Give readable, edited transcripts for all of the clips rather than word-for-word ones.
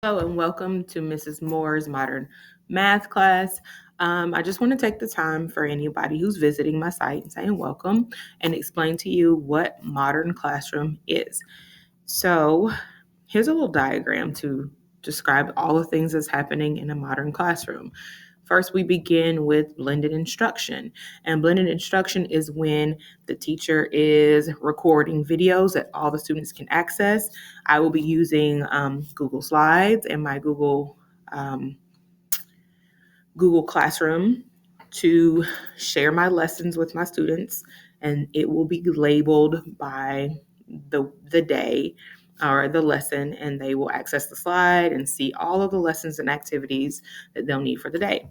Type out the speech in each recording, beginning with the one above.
Hello and welcome to Mrs. Moore's Modern Math class. I just want to take the time for anybody who's visiting my site and saying welcome and explain to you what Modern Classroom is. So here's a little diagram to describe all the things that's happening in a modern classroom. First, we begin with blended instruction. And blended instruction is when the teacher is recording videos that all the students can access. I will be using Google Slides and my Google Classroom to share my lessons with my students, and it will be labeled by the day or the lesson, and they will access the slide and see all of the lessons and activities that they'll need for the day.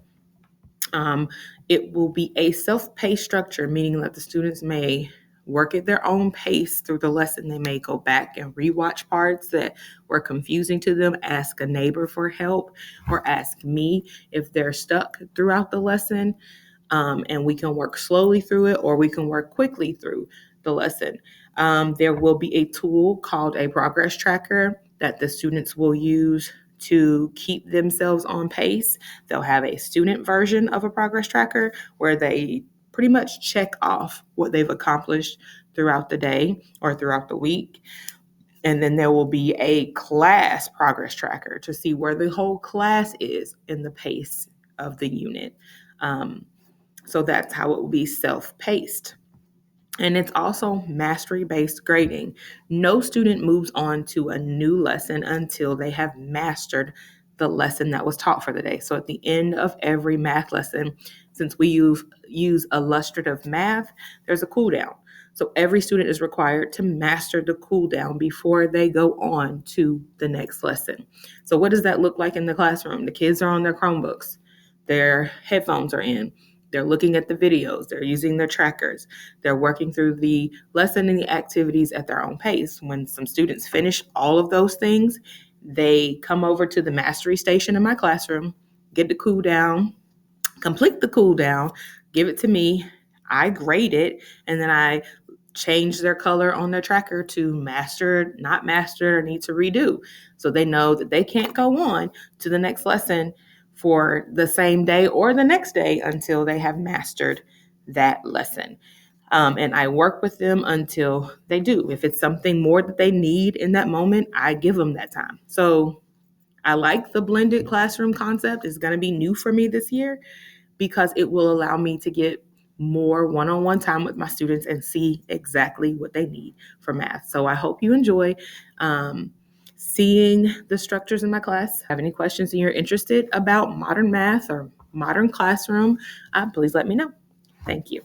It will be a self-paced structure, meaning that the students may work at their own pace through the lesson. They may go back and rewatch parts that were confusing to them, ask a neighbor for help, or ask me if they're stuck throughout the lesson. And we can work slowly through it, or we can work quickly through the lesson. There will be a tool called a progress tracker that the students will use to keep themselves on pace. They'll have a student version of a progress tracker where they pretty much check off what they've accomplished throughout the day or throughout the week. And then there will be a class progress tracker to see where the whole class is in the pace of the unit. So that's how it will be self-paced. And it's also mastery-based grading. No student moves on to a new lesson until they have mastered the lesson that was taught for the day. So at the end of every math lesson, since we use illustrative math, there's a cool down. So every student is required to master the cool down before they go on to the next lesson. So what does that look like in the classroom? The kids are on their Chromebooks. Their headphones are in. They're looking at the videos. They're using their trackers. They're working through the lesson and the activities at their own pace. When some students finish all of those things, they come over to the mastery station in my classroom, get the cool down, complete the cool down, give it to me. I grade it, and then I change their color on their tracker to mastered, not mastered, or need to redo. So they know that they can't go on to the next lesson for the same day or the next day until they have mastered that lesson. And I work with them until they do. If it's something more that they need in that moment, I give them that time. So I like the blended classroom concept. It's going to be new for me this year because it will allow me to get more one-on-one time with my students and see exactly what they need for math. So I hope you enjoy seeing the structures in my class. Have any questions and you're interested about modern math or modern classroom, please let me know. Thank you.